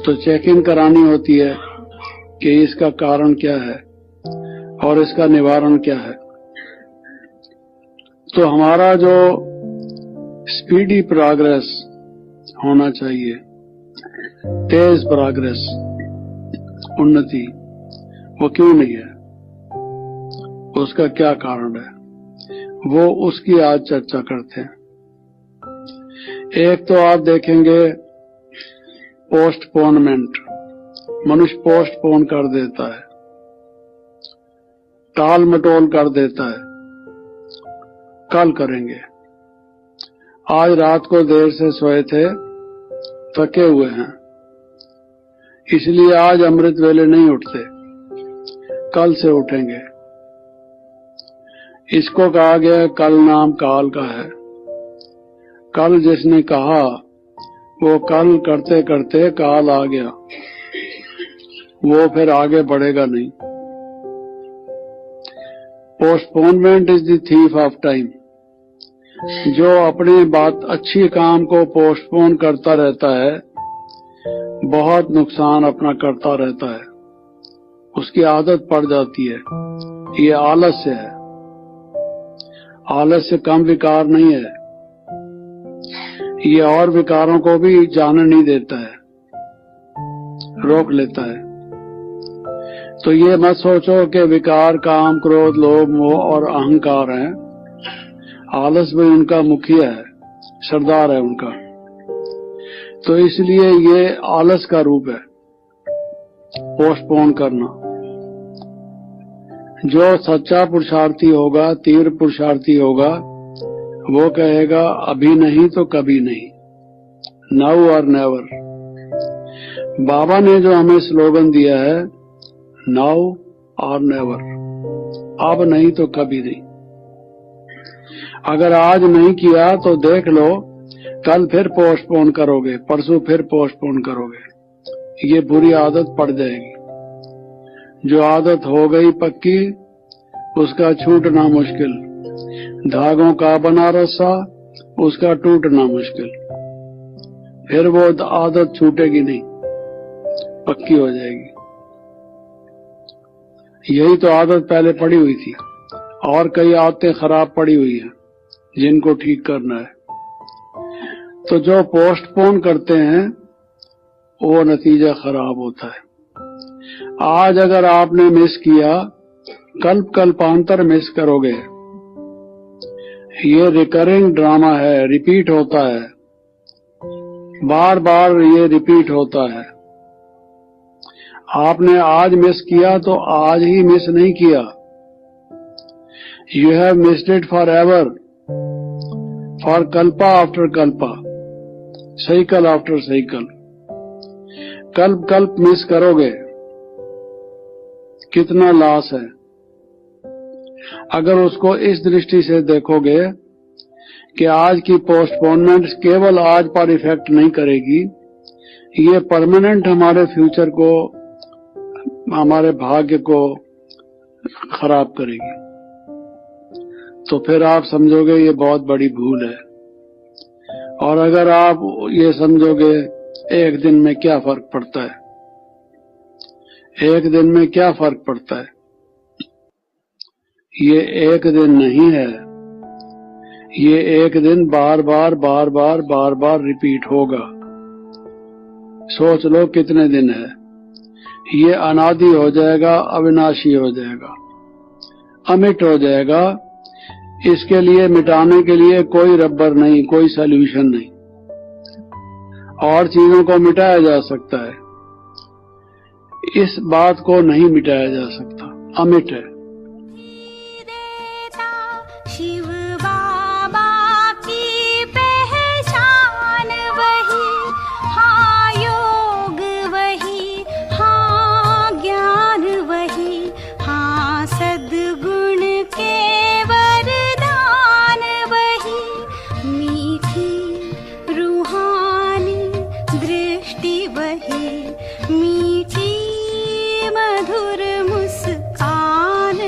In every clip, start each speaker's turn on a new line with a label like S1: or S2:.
S1: तो check in करानी होती है कि इसका कारण क्या है और इसका निवारण क्या है। तो हमारा जो स्पीडी प्रोग्रेस होना चाहिए, तेज प्रोग्रेस, उन्नति, वो क्यों नहीं है, उसका क्या कारण है, वो उसकी आज चर्चा करते हैं। एक तो आप देखेंगे पोस्टपोनमेंट, मनुष्य पोस्टपोन कर देता है, टाल मटोल कर देता है, कल करेंगे। आज रात को देर से सोए थे, थके हुए हैं, इसलिए आज अमृत वेले नहीं उठते, कल से उठेंगे। इसको कहा गया कल नाम काल का है। कल जिसने कहा वो कल करते करते काल आ गया, वो फिर आगे बढ़ेगा नहीं। Postponement is the thief of time. जो अपनी बात अच्छी काम को पोस्टपोन करता रहता है, बहुत नुकसान अपना करता रहता है, उसकी आदत पड़ जाती है। ये आलस्य है। आलस्य कम विकार नहीं है, ये और विकारों को भी जाने नहीं देता है, रोक लेता है। तो ये मत सोचो कि विकार काम, क्रोध, लोभ, मोह और अहंकार हैं। आलस भी उनका मुखिया है, सरदार है उनका। तो इसलिए ये आलस का रूप है, पोस्टपोन करना। जो सच्चा पुरुषार्थी होगा, तीव्र पुरुषार्थी होगा, वो कहेगा अभी नहीं तो कभी नहीं, नाउ और नेवर। बाबा ने जो हमें स्लोगन दिया है, नाउ और नेवर, अब नहीं तो कभी नहीं। अगर आज नहीं किया तो देख लो, कल फिर पोस्टपोन करोगे, परसों फिर पोस्टपोन करोगे, ये बुरी आदत पड़ जाएगी। जो आदत हो गई पक्की, उसका छूटना मुश्किल। धागों का बना रस्सा, उसका टूटना मुश्किल। फिर वो आदत छूटेगी नहीं, पक्की हो जाएगी। यही तो आदत पहले पड़ी हुई थी, और कई आदतें खराब पड़ी हुई हैं जिनको ठीक करना है। तो जो पोस्टपोन करते हैं वो नतीजा खराब होता है। आज अगर आपने मिस किया, कल्पांतर मिस करोगे। ये रिकरिंग ड्रामा है, रिपीट होता है, बार बार ये रिपीट होता है। आपने आज मिस किया तो आज ही मिस नहीं किया, you have missed it for ever, for Kalpa after Kalpa, cycle after cycle. कल्प मिस करोगे, कितना लॉस है। अगर उसको इस दृष्टि से देखोगे कि आज की पोस्टपोनमेंट केवल आज पर इफेक्ट नहीं करेगी, ये परमानेंट हमारे फ्यूचर को, हमारे भाग्य को खराब करेगी, तो फिर आप समझोगे ये बहुत बड़ी भूल है। और अगर आप ये समझोगे एक दिन में क्या फर्क पड़ता है, एक दिन में क्या फर्क पड़ता है, ये एक दिन नहीं है, ये एक दिन बार बार रिपीट होगा। सोच लो कितने दिन है, ये अनादि हो जाएगा, अविनाशी हो जाएगा, अमिट हो जाएगा। इसके लिए मिटाने के लिए कोई रबर नहीं, कोई सॉल्यूशन नहीं। और चीजों को मिटाया जा सकता है, इस बात को नहीं मिटाया जा सकता, अमिट है।
S2: शिव बाबा की पहचान वही, हाँ योग वही, हाँ ज्ञान वही, हाँ सद्गुण के वरदान वही, मीठी रूहानी दृष्टि वही, मीठी मधुर मुस्कान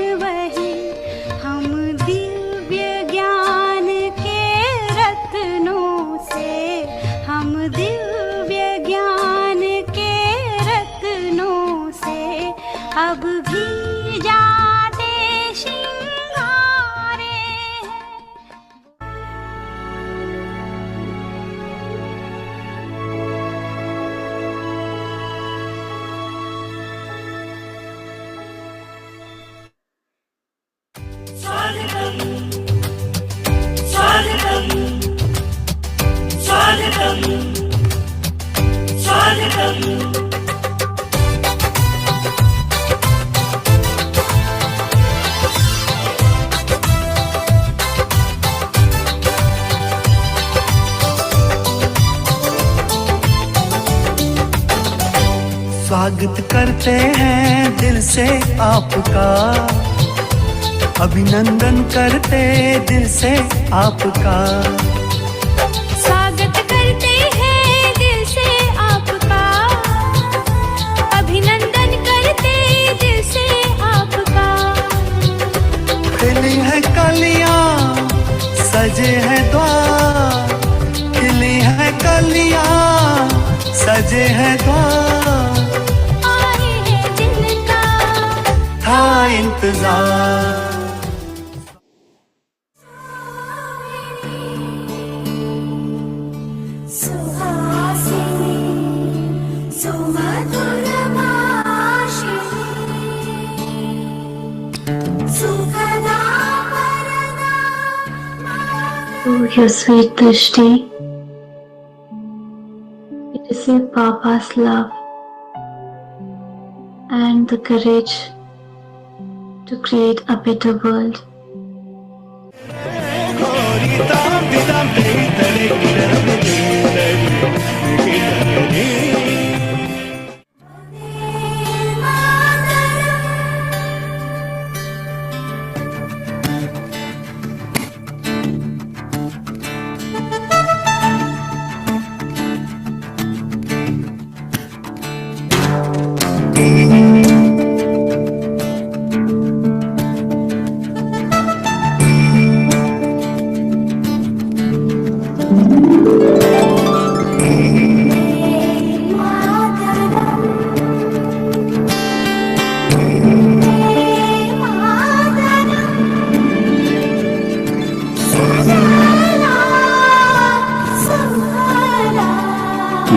S3: स्वागत करते हैं दिल से आपका, अभिनंदन करते दिल से आपका।
S2: स्वागत करते हैं दिल से आपका, अभिनंदन करते दिल से आपका।
S3: खिली है कलियां सजे हैं द्वार, खिली है कलियां सजे हैं द्वार।
S2: आए हैं जिनका
S3: था इंतजार।
S2: सुहासिनी सुमधुर भाषिणी सुखदा वरदा।
S4: Oh, your sweet Drishti. It is your Papa's love and the courage to create a better world.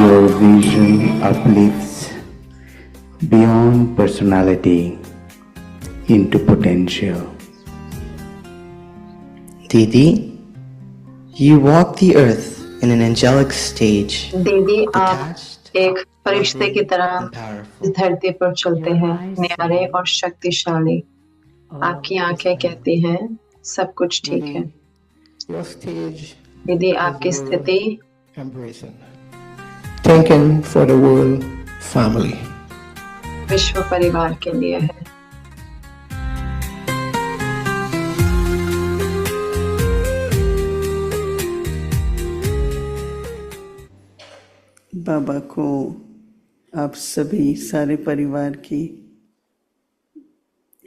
S5: Your vision uplifts beyond personality into potential.
S6: Didi, you walk the earth in an angelic stage.
S7: दीदी आप
S6: Detached,
S7: एक फरिश्ते की तरह
S6: and powerful.
S7: इस धरती पर चलते हैं, न्यारे और शक्तिशाली। आपकी आंखें कहती हैं सब कुछ ठीक है।
S5: Your stage
S7: दीदी आपकी स्थिति
S5: embracing. Taken for the world family.
S7: विश्व परिवार के लिए है।
S8: बाबा को आप सभी सारे परिवार की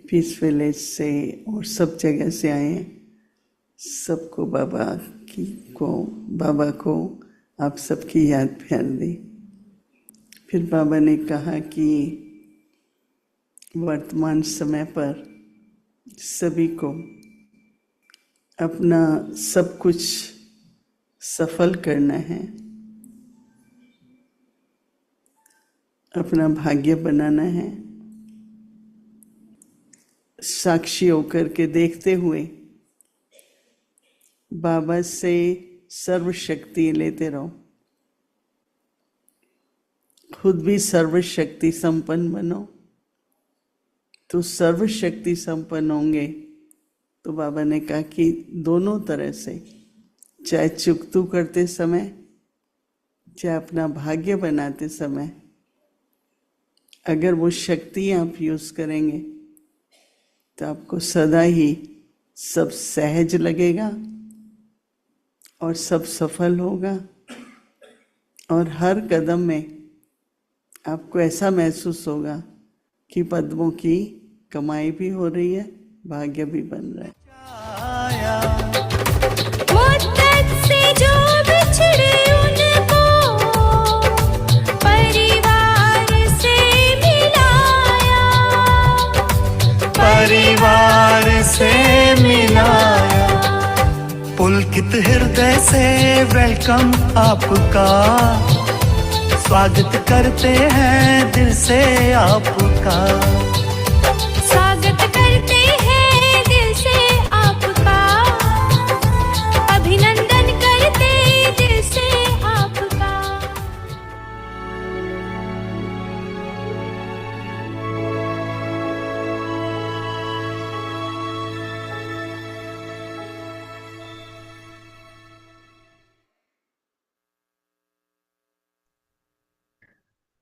S8: पीस विलेज से और सब जगह से आए हैं, सबको बाबा को आप सबकी याद प्यार दी। फिर बाबा ने कहा कि वर्तमान समय पर सभी को अपना सब कुछ सफल करना है, अपना भाग्य बनाना है। साक्षी होकर के देखते हुए बाबा से सर्वशक्ति लेते रहो, खुद भी सर्वशक्ति संपन्न बनो। तो सर्वशक्ति संपन्न होंगे तो बाबा ने कहा कि दोनों तरह से, चाहे चुकतू करते समय, चाहे अपना भाग्य बनाते समय, अगर वो शक्ति आप यूज करेंगे तो आपको सदा ही सब सहज लगेगा और सब सफल होगा। और हर कदम में आपको ऐसा महसूस होगा कि पद्मों की कमाई भी हो रही है, भाग्य भी बन रहा है।
S2: मुद्दत से जो बिछड़े उनको परिवार से मिलाया,
S3: परिवार से मिलाया। पुलकित हृदय से वेलकम आपका, स्वागत करते हैं दिल से आपका।
S2: स्वागत करते हैं दिल से आपका, अभिनंदन करते दिल से आपका।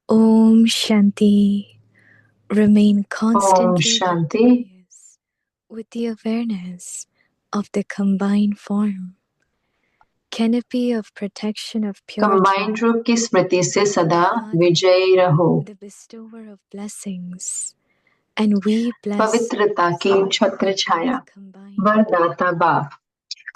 S2: Om Shanti. Remain
S7: Om
S2: constantly
S7: Shanti.
S2: victorious with the awareness of the combined form. Canopy of protection of
S7: combined
S2: purity,
S7: रूप की स्मृति से सदा
S2: Father,
S7: विजयी रहो।
S2: the bestower of blessings, and we bless
S7: पवित्रता की छत्र छाया,
S2: with combined
S7: वरदाता बाप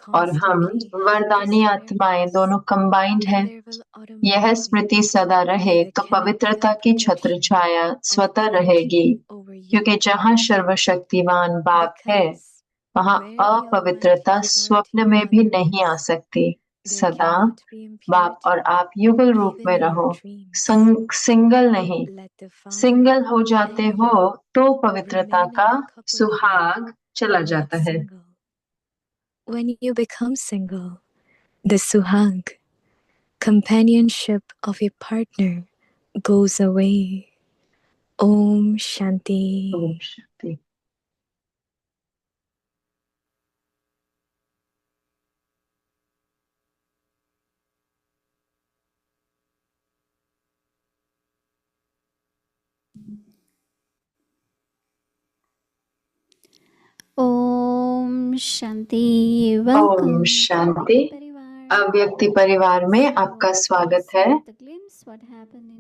S7: और हम
S2: constantly have
S7: वरदानी
S2: this
S7: आत्माएं
S2: awareness,
S7: दोनों कंबाइंड
S2: and
S7: हैं।
S2: there will
S7: यह
S2: automatically
S7: स्मृति सदा रहे
S2: be the
S7: तो
S2: canopy
S7: पवित्रता
S2: of
S7: की छत्र
S2: protection
S7: छाया
S2: of
S7: स्वतः
S2: purity
S7: रहेगी,
S2: over you,
S7: क्योंकि जहाँ सर्वशक्तिमान बाप है
S2: because
S7: वहाँ
S2: where the
S7: अपवित्रता
S2: Almighty
S7: स्वप्न
S2: authoritative
S7: में भी
S2: One
S7: नहीं आ
S2: is,
S7: सकती।
S2: there
S7: सदा
S2: cannot be
S7: बाप और
S2: impurity,
S7: आप युगल रूप
S2: even
S7: में
S2: in your
S7: रहो,
S2: dreams.
S7: सिंगल नहीं।
S2: Let the Father
S7: सिंगल हो जाते
S2: and
S7: हो
S2: you
S7: तो पवित्रता
S2: remain in
S7: का
S2: the couple form,
S7: सुहाग चला
S2: not
S7: जाता है।
S2: single. When you become single, the suhag, companionship of a partner, goes away. Om Shanti.
S7: Om Shanti.
S9: Om Shanti.
S7: Om
S9: welcome
S7: शांति।
S9: परिवार।
S7: अव्यक्ति परिवार में आपका स्वागत है।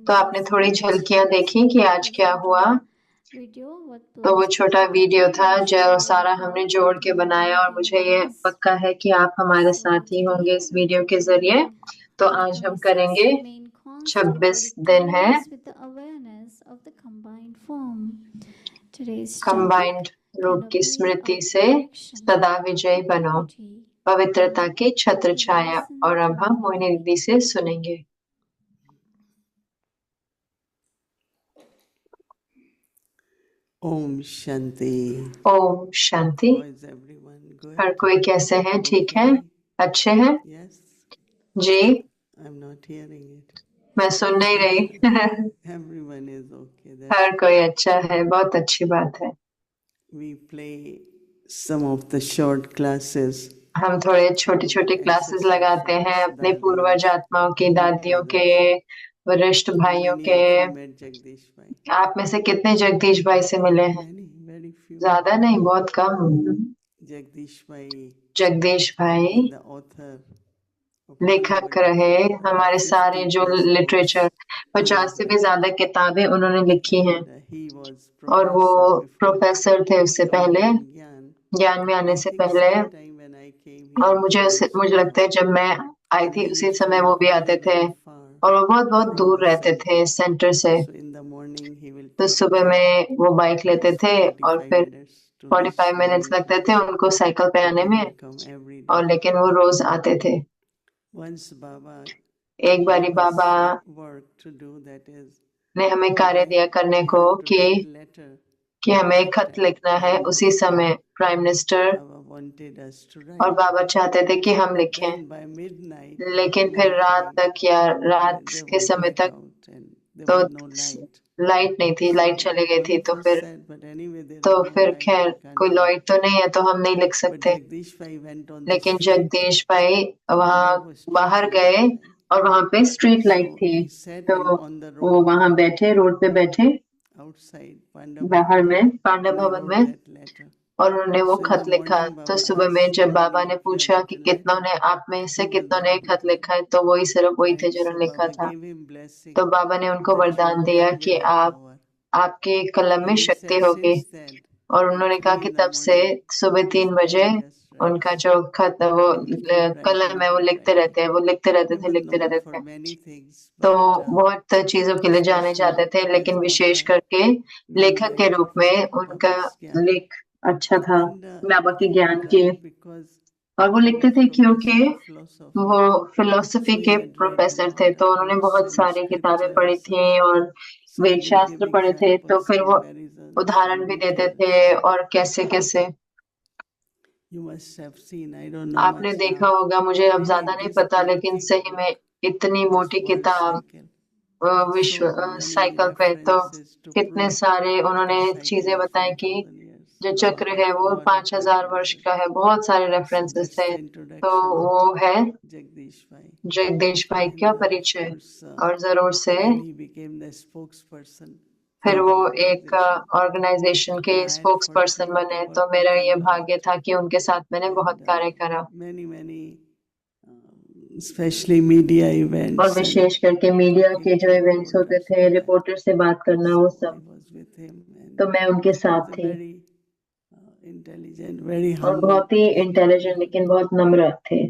S7: तो आपने थोड़ी झलकियां देखी कि आज क्या हुआ। तो वो छोटा वीडियो था जो सारा हमने जोड़ के बनाया और मुझे ये पक्का है कि आप हमारे साथ ही होंगे इस वीडियो के जरिए। तो आज हम करेंगे 26 दिन है कंबाइंड रूप की स्मृति से सदा विजयी बनो, पवित्रता की छत्र छाया। और अब हम मोहिनी दीदी से सुनेंगे।
S8: Om Shanti.
S7: Om Shanti.
S8: How is everyone? Good?
S7: हर कोई कैसे हैं? ठीक है? अच्छे हैं?
S8: Yes.
S7: Ji,
S8: I'm not hearing it.
S7: मैं सुन नहीं रही।
S8: Everyone is okay.
S7: हर कोई अच्छा है, बहुत अच्छी बात है।
S8: We play some of the short classes.
S7: हम थोड़े छोटे छोटे क्लासेस लगाते हैं अपने पूर्वज आत्माओं की, दादियों के, वरिष्ठ भाइयों
S8: Many
S7: के।
S8: of you met Jagdish Bhai.
S7: आप में से कितने जगदीश भाई से मिले हैं?
S8: Many, very few.
S7: ज्यादा नहीं, बहुत कम।
S8: Jagdish Bhai,
S7: जगदीश भाई
S8: the author of
S7: लेखक रहे। हमारे सारे जो लिटरेचर 50 से भी ज्यादा किताबें उन्होंने लिखी हैं
S8: he was
S7: और वो
S8: professor before
S7: प्रोफेसर थे उससे पहले,
S8: Gyan.
S7: ज्ञान में आने
S8: I
S7: से
S8: think
S7: पहले।
S8: same time when I came
S7: और
S8: here,
S7: मुझे लगता है जब मैं आई थी उसी समय वो भी आते थे और वो बहुत बहुत दूर रहते थे सेंटर से।
S8: so in the morning he will
S7: तो
S8: take
S7: सुबह में वो बाइक लेते थे और
S8: 45
S7: फिर
S8: minutes to
S7: 45 मिनट्स लगते थे उनको साइकिल पे आने में,
S8: come every
S7: और
S8: day.
S7: लेकिन वो रोज आते थे।
S8: Once Baba
S7: एक बारी बाबा
S8: work to do, that is
S7: ने हमें कार्य दिया करने को कि हमें एक खत लिखना है उसी समय prime minister,
S8: Baba wanted us to
S7: और
S8: write.
S7: बाबा चाहते थे कि हम लिखें।
S8: Then by midnight,
S7: लेकिन फिर रात तक या रात
S8: they
S7: के
S8: were
S7: समय तक
S8: blackout and there
S7: तो
S8: was no light.
S7: लाइट नहीं थी, लाइट चली गई थी। तो
S8: Baba
S7: फिर
S8: said, but anyway there
S7: तो
S8: is no
S7: फिर
S8: light,
S7: खैर
S8: we can't
S7: कोई
S8: write.
S7: लाइट तो नहीं है तो हम नहीं लिख
S8: But
S7: सकते।
S8: Jagdish Bhai went on the
S7: लेकिन
S8: street.
S7: जगदीश भाई वहाँ
S8: There was street
S7: बाहर
S8: light.
S7: गए और वहाँ पे स्ट्रीट लाइट
S8: So
S7: थी।
S8: he sat
S7: तो
S8: on the
S7: वो
S8: road
S7: वहाँ बैठे, रोड पे बैठे,
S8: outside Pandav
S7: बाहर
S8: Bhavan,
S7: में पांडव
S8: and he
S7: भवन
S8: wrote
S7: में,
S8: that letter.
S7: और उन्होंने वो
S8: So in
S7: खत
S8: the
S7: लिखा।
S8: morning,
S7: तो
S8: Baba
S7: सुबह में
S8: asked
S7: जब
S8: how
S7: बाबा
S8: many
S7: ने
S8: of you have
S7: पूछा कि
S8: written
S7: कितनों
S8: letter.
S7: ने, आप में से
S8: He was
S7: कितनों
S8: the
S7: ने
S8: only
S7: खत
S8: one.
S7: लिखा है, तो वही सिर्फ वही थे
S8: And
S7: जिन्होंने
S8: so
S7: लिखा
S8: Baba
S7: था।
S8: gave him blessing
S7: तो बाबा ने उनको
S8: that
S7: वरदान
S8: your
S7: दिया
S8: pen
S7: कि
S8: will have power.
S7: आपके कलम में
S8: And he
S7: शक्ति
S8: said
S7: होगी।
S8: since then,
S7: और उन्होंने
S8: at
S7: कहा
S8: 3
S7: कि
S8: in the
S7: तब से
S8: morning,
S7: सुबह 3
S8: his
S7: बजे
S8: pen just
S7: उनका
S8: writes.
S7: जो खत वो
S8: And keep
S7: कलम है वो
S8: writing, keep
S7: लिखते रहते
S8: writing.
S7: हैं, वो लिखते रहते
S8: He
S7: थे,
S8: was
S7: लिखते
S8: known
S7: रहते
S8: for
S7: थे।
S8: many things,
S7: तो
S8: but
S7: बहुत चीजों के लिए जाने जाते थे,
S8: especially
S7: लेकिन
S8: as
S7: विशेष
S8: author,
S7: करके
S8: we
S7: लेखक के
S8: like
S7: रूप में उनका
S8: Baba's Gyan.
S7: लेख अच्छा था,
S8: And
S7: बाबा के
S8: he
S7: ज्ञान
S8: wrote
S7: के।
S8: that because
S7: और वो
S8: he
S7: लिखते
S8: was
S7: थे क्योंकि
S8: professor of philosophy,
S7: वो फिलोसफी
S8: so he
S7: के
S8: had read
S7: प्रोफेसर थे,
S8: lot
S7: तो
S8: of
S7: उन्होंने
S8: books
S7: बहुत
S8: and
S7: सारी किताबें पढ़ी
S8: scriptures,
S7: थी और
S8: so
S7: Veda
S8: he will give
S7: शास्त्र पढ़े थे। तो
S8: examples,
S7: फिर वो
S8: comparisons
S7: उदाहरण
S8: and
S7: भी देते
S8: details.
S7: थे और कैसे कैसे।
S8: You must have seen, I don't know
S7: आपने
S8: much
S7: देखा
S8: now,
S7: होगा, मुझे अब
S8: really
S7: ज्यादा नहीं
S8: this
S7: पता,
S8: big
S7: लेकिन
S8: thick
S7: सही में
S8: book,
S7: इतनी
S8: this
S7: मोटी
S8: world
S7: किताब
S8: cycle,
S7: विश्व
S8: so many
S7: साइकिल पे। तो
S8: references to
S7: कितने
S8: prove
S7: सारे
S8: that
S7: उन्होंने
S8: this cycle
S7: चीजें
S8: is
S7: बताई कि
S8: 5,000 years.
S7: जो चक्र है वो 5000 वर्ष का है, बहुत सारे रेफरेंसेस थे। तो वो है
S8: जगदीश भाई,
S7: जगदीश भाई का परिचय, और जरूर से फिर वो एक ऑर्गेनाइजेशन के स्पोक्स पर्सन बने। तो मेरा ये भाग्य था कि उनके साथ मैंने बहुत कार्य करा,
S8: स्पेशली मीडिया इवेंट्स,
S7: और विशेष करके मीडिया के जो इवेंट्स होते थे, रिपोर्टर से बात करना, वो सब, तो मैं उनके साथ थी।
S8: इंटेलिजेंट, वेरी
S7: और बहुत ही इंटेलिजेंट, लेकिन बहुत नम्र थे।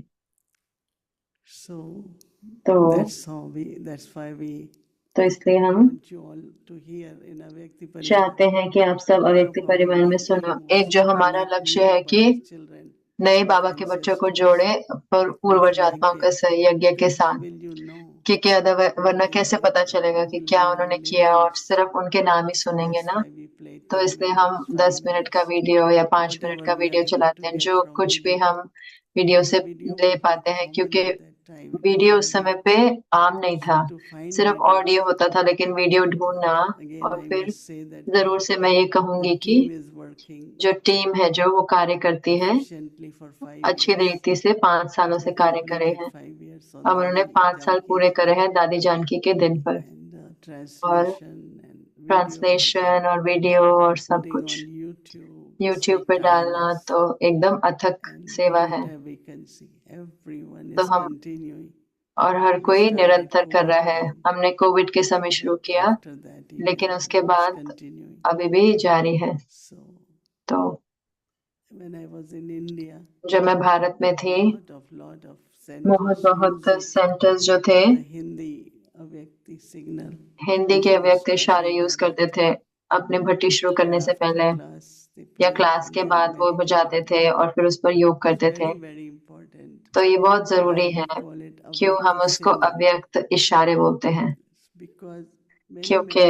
S7: तो इसलिए हम चाहते हैं कि आप सब अव्यक्ति परिवार में सुनो। एक जो हमारा लक्ष्य है कि नए बाबा के बच्चों को जोड़े पूर्वज आत्माओं के यज्ञ के साथ, क्योंकि वरना कैसे पता चलेगा कि क्या उन्होंने किया, और सिर्फ उनके नाम ही सुनेंगे ना। तो इसलिए हम 10 मिनट का वीडियो या 5 मिनट का वीडियो चलाते हैं, जो कुछ भी हम वीडियो से ले पाते हैं, क्योंकि वीडियो उस समय पे आम नहीं था, सिर्फ ऑडियो होता था, लेकिन वीडियो ढूंढना। और फिर जरूर से मैं ये कहूंगी कि जो टीम है जो वो कार्य करती है अच्छी रीति से 5 सालों से कार्य करे हैं। अब उन्होंने 5 साल पूरे करे हैं दादी जानकी के दिन पर, और ट्रांसलेशन और वीडियो और सब कुछ YouTube पे डालना तो एकदम अथक सेवा है। तो हम और हर कोई निरंतर कर रहा है। हमने कोविड के समय शुरू किया, लेकिन उसके बाद अभी भी जारी है। तो जब मैं भारत में थी, बहुत सेंटर्स जो थे हिंदी के अव्यक्त इशारे यूज करते थे अपने भट्टी शुरू करने से पहले, या क्लास के बाद वो बजाते थे और फिर उस पर योग करते थे। तो ये बहुत जरूरी है। क्यों हम उसको अव्यक्त इशारे बोलते हैं? क्योंकि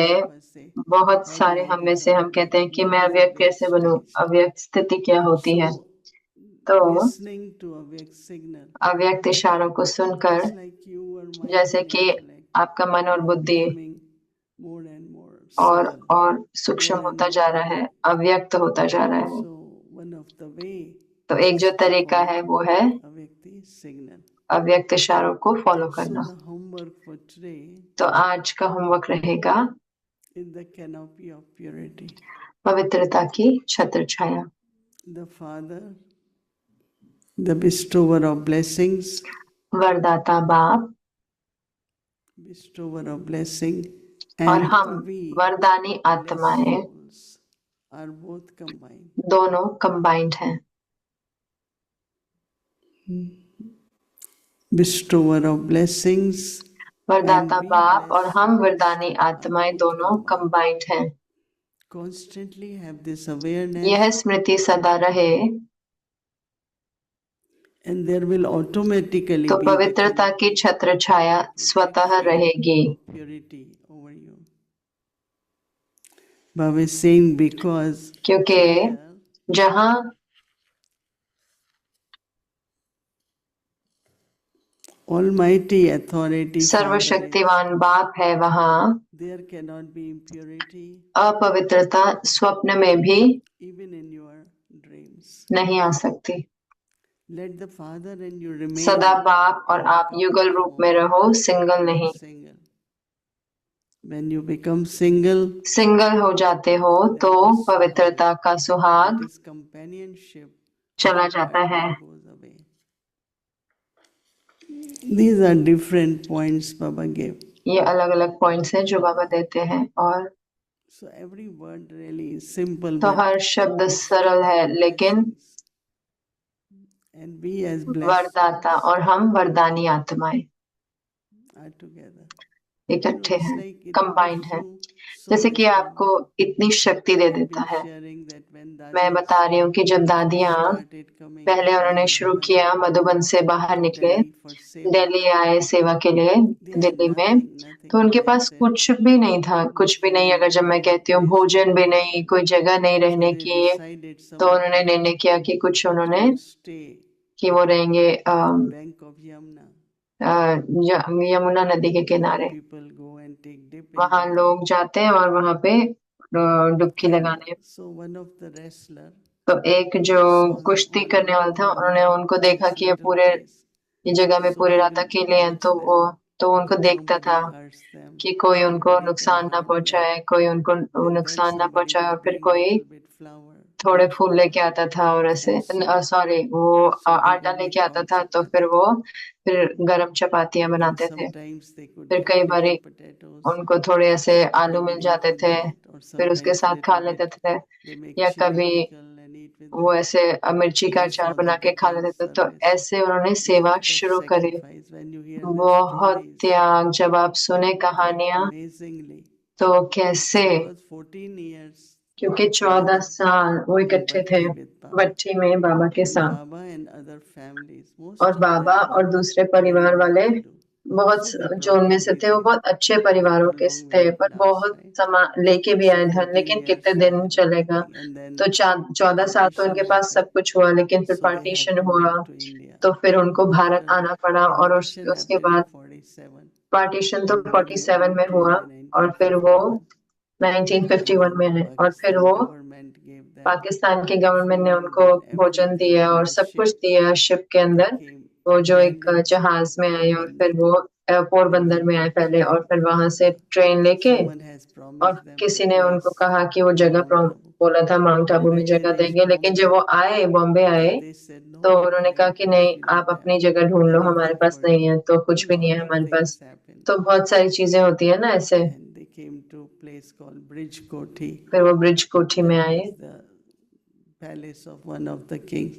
S7: बहुत सारे हम में से हम कहते हैं कि मैं अव्यक्त कैसे बनूं, अव्यक्त स्थिति क्या होती है। तो अव्यक्त इशारों को सुनकर, जैसे कि आपका मन और बुद्धि और सूक्ष्म होता जा रहा है, अव्यक्त होता जा रहा है। तो एक जो तरीका है वो है अव्यक्त इशारों को फॉलो करना। तो आज का होमवर्क रहेगा पवित्रता की छत्र छाया।
S8: The bestower of blessings,
S7: वरदाता बाप,
S8: bestower of blessing,
S7: और
S8: and
S7: हम
S8: we
S7: वरदानी आत्माएं
S8: are both combined.
S7: दोनों कंबाइंड हैं।
S8: Bestower of blessings,
S7: वरदाता बाप और हम वरदानी आत्माएं दोनों कंबाइंड हैं।
S8: constantly have this awareness,
S7: यह स्मृति सदा रहे,
S8: and there will automatically
S7: तो
S8: be
S7: पवित्रता की छत्र छाया स्वतः रहेगी।
S8: purity over you. Baba is saying because
S7: क्योंकि जहाँ
S8: Almighty authority,
S7: सर्वशक्तिवान बाप है, वहाँ
S8: there cannot be impurity
S7: अपवित्रता स्वप्न में भी
S8: even in your dreams.
S7: नहीं आ सकती।
S8: Let the Father and you remain
S7: सदा बाप और आप युगल रूप में रहो, सिंगल नहीं।
S8: single. When you become single,
S7: single हो जाते हो तो पवित्रता का सुहाग
S8: this companionship
S7: चला जाता है।
S8: goes away. These are different points Baba gave.
S7: ये अलग अलग पॉइंट्स हैं जो बाबा देते हैं, और
S8: So every word really is simple.
S7: तो
S8: but
S7: हर शब्द सरल है, लेकिन
S8: and we as blessed
S7: वरदाता और हम वरदानी आत्माएं
S8: are together.
S7: इकट्ठे
S8: It's
S7: हैं,
S8: like it
S7: कंबाइंड
S8: gives
S7: हैं।
S8: you so
S7: जैसे कि
S8: much
S7: आपको इतनी शक्ति दे देता है।
S8: sharing that when
S7: मैं बता रही हूँ कि जब दादियाँ
S8: started coming
S7: पहले उन्होंने शुरू किया, मधुबन से बाहर निकले,
S8: for sale,
S7: दिल्ली आए सेवा के लिए दिल्ली में, तो उनके पास कुछ भी नहीं था, कुछ भी नहीं। अगर जब मैं कहती हूँ भोजन भी नहीं, कोई जगह नहीं रहने की,
S8: decided some
S7: तो उन्होंने निर्णय किया कि कुछ उन्होंने
S8: stay
S7: कि वो रहेंगे
S8: bank of Yamuna.
S7: यमुना नदी के किनारे।
S8: People go and take dip in
S7: वहां
S8: Yamuna.
S7: लोग जाते हैं और वहां पे डुबकी लगाने।
S8: So one of the wrestler
S7: तो एक जो
S8: saw the
S7: कुश्ती
S8: all
S7: करने वाला था,
S8: alone
S7: उन्होंने
S8: in
S7: उनको
S8: this
S7: देखा कि ये
S8: little
S7: पूरे
S8: place.
S7: ये जगह में
S8: So
S7: पूरे
S8: he
S7: रात
S8: will
S7: अकेले हैं,
S8: watch
S7: तो
S8: them
S7: वो उनको
S8: that
S7: देखता था
S8: nobody hurts them,
S7: कि कोई उनको
S8: nobody can
S7: नुकसान ना
S8: harm them.
S7: पहुंचाए, कोई उनको
S8: And then
S7: नुकसान ना
S8: somebody
S7: पहुंचाए,
S8: will
S7: और फिर
S8: bring
S7: कोई
S8: little bit flour,
S7: थोड़े
S8: wheat
S7: फूल
S8: flour,
S7: लेके आता था, और ऐसे
S8: and so
S7: सॉरी वो
S8: so they
S7: आटा
S8: would
S7: लेके
S8: make
S7: आता
S8: hot
S7: था, तो फिर
S8: chapati.
S7: वो फिर गरम चपातियां
S8: Then
S7: बनाते थे।
S8: sometimes they could
S7: फिर
S8: get
S7: कई
S8: little
S7: बारी
S8: potatoes,
S7: उनको थोड़े ऐसे
S8: and they
S7: आलू मिल
S8: will eat
S7: जाते
S8: with
S7: थे,
S8: that, or
S7: फिर उसके
S8: sometimes
S7: साथ खा
S8: little
S7: लेते
S8: bit
S7: थे,
S8: they make
S7: या
S8: chili
S7: कभी
S8: pickle and eat with
S7: वो
S8: that.
S7: ऐसे मिर्ची का
S8: That's
S7: अचार
S8: how
S7: बना
S8: they
S7: के खा
S8: became
S7: लेते थे। तो
S8: service.
S7: ऐसे उन्होंने सेवा
S8: Lot of
S7: शुरू करी।
S8: sacrifice. When you hear the
S7: बहुत
S8: stories,
S7: त्याग, जब आप सुने
S8: that
S7: कहानियां
S8: amazingly,
S7: तो कैसे,
S8: because 14 years they
S7: क्योंकि
S8: were
S7: 14
S8: together
S7: साल वो
S8: in
S7: इकट्ठे थे
S8: Bhatti with Baba.
S7: भट्टी में बाबा के
S8: And
S7: साथ,
S8: Baba and other families,
S7: और
S8: most of
S7: बाबा
S8: them
S7: और
S8: were
S7: दूसरे
S8: very
S7: परिवार वाले
S8: well-to-do.
S7: बहुत
S8: So they
S7: जो
S8: brought
S7: उनमें से थे वो
S8: everything.
S7: बहुत अच्छे
S8: They
S7: परिवारों
S8: come
S7: के
S8: along
S7: थे,
S8: very
S7: पर
S8: good
S7: बहुत
S8: outside.
S7: समा लेके भी
S8: So
S7: आए धन,
S8: 14
S7: लेकिन
S8: years
S7: कितने
S8: they
S7: दिन
S8: had
S7: चलेगा।
S8: everything, and then
S7: तो 14 साल तो उनके
S8: partition
S7: पास सब
S8: happened.
S7: कुछ हुआ, लेकिन फिर
S8: So they had
S7: partition
S8: to
S7: हुआ,
S8: move to India.
S7: तो फिर उनको भारत
S8: After
S7: आना पड़ा, और
S8: partition
S7: उसके
S8: happened in
S7: बाद
S8: 47,
S7: पार्टीशन तो
S8: and then they
S7: 47 में
S8: moved to
S7: हुआ,
S8: India
S7: और फिर वो
S8: 1951.
S7: 1951 में है, और फिर
S8: Pakistan
S7: वो
S8: government gave them
S7: पाकिस्तान की गवर्नमेंट ने
S8: food
S7: उनको
S8: and
S7: भोजन
S8: everything
S7: दिया
S8: on
S7: और
S8: the
S7: सब कुछ
S8: ship.
S7: दिया शिप के
S8: They
S7: अंदर।
S8: came
S7: वो जो एक
S8: London,
S7: जहाज में आए, और
S8: and
S7: फिर
S8: then
S7: वो
S8: they
S7: पोरबंदर
S8: went
S7: में
S8: to
S7: आए पहले, और फिर
S8: Calcutta.
S7: वहां से ट्रेन लेके,
S8: Someone has
S7: और
S8: promised them a
S7: किसी ने उनको
S8: place
S7: कहा कि वो
S8: in
S7: जगह
S8: Mount Abu.
S7: बोला था माउंट आबू में
S8: When they
S7: जगह
S8: reached
S7: देंगे, लेकिन जब
S8: Bombay,
S7: वो आए बॉम्बे आए,
S8: they said, no,
S7: तो
S8: we
S7: उन्होंने कहा
S8: can't
S7: कि नहीं,
S8: fulfill
S7: आप
S8: them
S7: अपनी जगह ढूंढ लो, हमारे
S8: anything
S7: पास
S8: for
S7: नहीं
S8: you.
S7: है, तो कुछ
S8: And
S7: भी नहीं है
S8: lot of
S7: हमारे पास।
S8: things happened.
S7: तो बहुत सारी चीजें होती है ना ऐसे।
S8: And they came to a place called Bridge Koti.
S7: फिर वो ब्रिज कोठी में
S8: That
S7: आए,
S8: was the palace of one of the kings.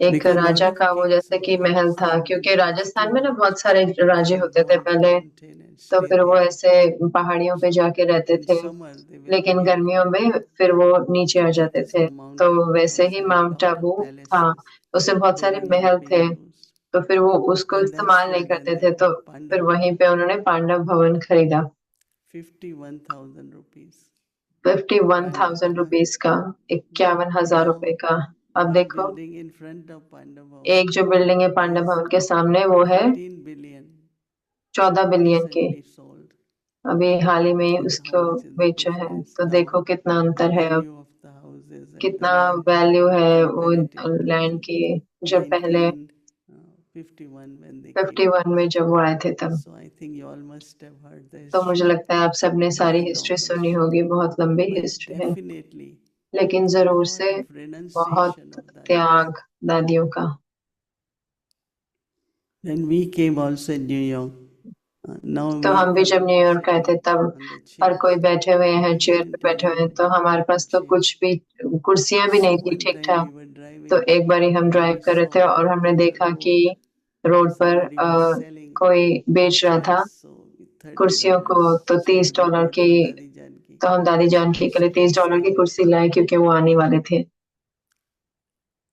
S7: एक
S8: Because lot
S7: राजा
S8: of
S7: का वो
S8: kings
S7: जैसे
S8: of
S7: कि महल था,
S8: Rajasthan,
S7: क्योंकि
S8: they
S7: राजस्थान में
S8: still
S7: ना बहुत सारे राजे
S8: climb
S7: होते थे
S8: on the
S7: पहले,
S8: mountain and
S7: तो
S8: stay
S7: फिर वो
S8: there.
S7: ऐसे पहाड़ियों पे
S8: So
S7: जाके रहते
S8: in
S7: थे,
S8: summer they will
S7: लेकिन
S8: be at
S7: गर्मियों में
S8: top.
S7: फिर वो नीचे आ
S8: So that
S7: जाते
S8: is
S7: थे।
S8: how Mount
S7: तो
S8: Abu
S7: वैसे ही
S8: also had
S7: mount
S8: lot of
S7: Abu था,
S8: palaces.
S7: उसमें बहुत
S8: They
S7: सारे
S8: were
S7: महल
S8: not
S7: थे,
S8: being used.
S7: तो फिर वो उसको
S8: And that's
S7: इस्तेमाल नहीं
S8: where then
S7: करते
S8: they
S7: थे, तो
S8: got
S7: फिर
S8: Pandav
S7: वहीं
S8: Bhavan,
S7: पे उन्होंने पांडव भवन खरीदा
S8: 51,000 rupees.
S7: 51,000
S8: Pandav Bhavan.
S7: रुपीज का, 51,000 रुपए
S8: Now
S7: का। अब
S8: one
S7: देखो,
S8: building in front of Pandav Bhavan
S7: एक जो बिल्डिंग है पांडव
S8: is
S7: भवन के सामने, वो है
S8: 14 billion
S7: 14 बिलियन की।
S8: recently sold.
S7: अभी हाल ही में ही
S8: And how
S7: उसको
S8: much is the
S7: बेचा है,
S8: difference
S7: तो
S8: now?
S7: देखो कितना
S8: The
S7: अंतर है अब,
S8: value of the houses and the
S7: कितना
S8: land
S7: वैल्यू है वो
S8: comparative to
S7: लैंड की, जब पहले
S8: 1951 when they came.
S7: 51 में जब वो आए थे तब।
S8: So I think you all must have heard the
S7: तो मुझे
S8: history,
S7: लगता है आप सबने सारी
S8: very
S7: हिस्ट्री
S8: long
S7: सुनी
S8: history.
S7: होगी, बहुत लंबी
S8: But
S7: हिस्ट्री है,
S8: definitely
S7: लेकिन जरूर
S8: lot
S7: से
S8: of
S7: बहुत
S8: renunciation of that.
S7: त्याग दादियों का।
S8: When we came also in New York, now
S7: तो
S8: we
S7: हम भी
S8: are
S7: जब न्यूयॉर्क आए थे
S8: sitting
S7: तब
S8: on the
S7: हर
S8: chair.
S7: कोई बैठे हुए हैं,
S8: We
S7: चेयर पे
S8: didn't
S7: बैठे हुए हैं,
S8: even
S7: तो हमारे
S8: have a
S7: पास तो
S8: chair.
S7: कुछ भी कुर्सियां भी नहीं
S8: So
S7: थी
S8: one
S7: ठीक
S8: time we
S7: ठाक।
S8: were
S7: तो
S8: driving
S7: एक बारी हम
S8: and
S7: ड्राइव
S8: we
S7: कर रहे थे,
S8: saw
S7: और हमने
S8: on the
S7: देखा कि
S8: road
S7: रोड पर
S8: somebody was selling
S7: कोई बेच रहा था
S8: chairs. So
S7: कुर्सियों को,
S8: $30.
S7: तो
S8: So we
S7: $30
S8: bought
S7: की।
S8: for Dadi Janki.
S7: तो हम दादी जानकी के लिए
S8: So this
S7: $30 की
S8: time
S7: कुर्सी लाए, क्योंकि वो आने वाले थे।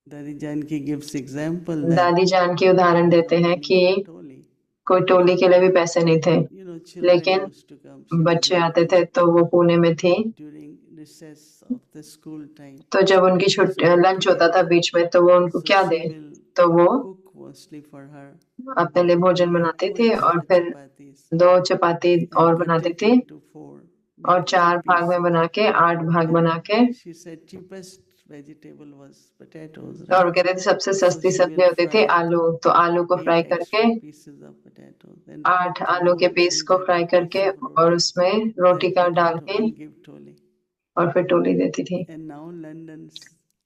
S8: Dadi Janki gives example that
S7: दादी जानकी उदाहरण
S8: there was
S7: देते
S8: no
S7: हैं
S8: money
S7: कि
S8: for Toli.
S7: कोई टोली के लिए भी पैसे नहीं थे,
S8: You know, children
S7: लेकिन
S8: used to come. She was
S7: बच्चे
S8: in
S7: आते थे,
S8: Pune
S7: तो वो पुणे में थी,
S8: during recess of the school time.
S7: तो जब उनकी
S8: So
S7: छुट्टी
S8: what
S7: लंच
S8: we
S7: होता था
S8: do?
S7: बीच में, तो वो उनको
S8: So
S7: क्या
S8: she
S7: दे,
S8: will
S7: तो वो
S8: cook mostly for her.
S7: अपने लिए भोजन
S8: And
S7: बनाती
S8: two
S7: थी, और
S8: extra
S7: फिर
S8: chapatis
S7: 2 चपाती और
S8: and cut
S7: बनाती
S8: it
S7: थी,
S8: into 4.
S7: और
S8: Make
S7: 4
S8: 8
S7: भाग में
S8: pieces.
S7: बना के 8 भाग
S8: And
S7: बना के,
S8: she said cheapest vegetable was potatoes,
S7: और
S8: right?
S7: कहते थे सबसे
S8: So
S7: सस्ती
S8: she
S7: सब्जी
S8: will
S7: होती थी
S8: fry
S7: आलू, तो आलू को
S8: 8
S7: फ्राई करके,
S8: extra pieces of potatoes and
S7: 8
S8: put
S7: आलू के
S8: almonds
S7: पीस
S8: in
S7: को
S8: that
S7: फ्राई
S8: a piece
S7: करके,
S8: of
S7: और
S8: roti,
S7: उसमें रोटी
S8: that
S7: का डाल
S8: potato,
S7: के,
S8: and give Toli.
S7: और फिर टोली देती थी।
S8: And now London's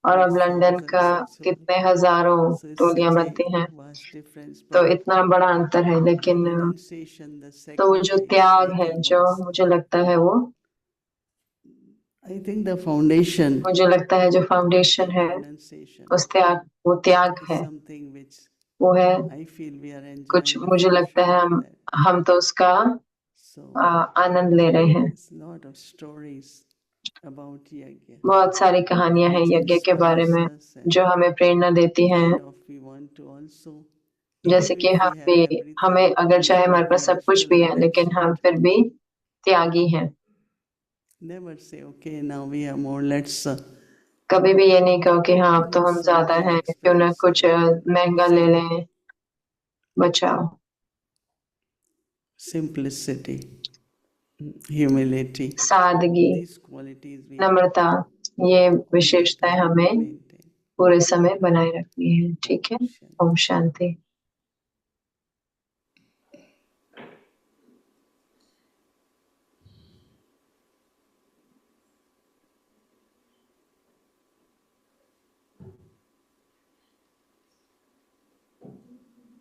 S7: और अब
S8: like
S7: लंदन का
S8: thousands actually.
S7: कितने हजारों
S8: So it's
S7: टोलियां
S8: such
S7: बनती हैं,
S8: a vast difference.
S7: तो
S8: But
S7: इतना बड़ा अंतर है।
S8: the
S7: लेकिन
S8: renunciation, the
S7: तो वो जो
S8: sacrifice,
S7: त्याग
S8: I
S7: है,
S8: think
S7: जो
S8: was,
S7: मुझे लगता है वो,
S8: I think the foundation
S7: मुझे लगता है जो
S8: of
S7: फाउंडेशन
S8: that
S7: है
S8: renunciation
S7: उस त्याग, वो त्याग
S8: is
S7: है,
S8: something which
S7: वो है
S8: I feel we are
S7: कुछ,
S8: enjoying a
S7: मुझे लगता
S8: portion
S7: है
S8: of that.
S7: हम तो उसका
S8: So
S7: आनंद ले रहे हैं।
S8: there's a lot of stories about yajna
S7: बहुत सारी कहानियां हैं
S8: which
S7: यज्ञ के बारे
S8: inspires
S7: में,
S8: us, and
S7: जो हमें प्रेरणा देती हैं,
S8: kind of we want to also,
S7: जैसे
S8: even
S7: कि
S8: if
S7: हम
S8: we have
S7: भी,
S8: everything,
S7: हमें अगर चाहे हमारे
S8: but
S7: पास
S8: we
S7: सब
S8: are
S7: कुछ
S8: still
S7: भी है, लेकिन हम
S8: renunciant.
S7: फिर भी त्यागी हैं।
S8: Never say, okay, now we have more, let's
S7: कभी भी ये नहीं कहो कि हाँ अब तो
S8: not
S7: हम ज्यादा
S8: something
S7: हैं, क्यों ना कुछ
S8: expensive,
S7: महंगा ले
S8: some
S7: लें, बचाओ।
S8: simplicity. humility.
S7: सादगी,
S8: These qualities we
S7: नम्रता, ये
S8: always
S7: विशेषताएं
S8: have to
S7: हमें
S8: maintain.
S7: पूरे समय बनाए रखनी है। ठीक है,
S8: Shanti.
S7: Om Shanti.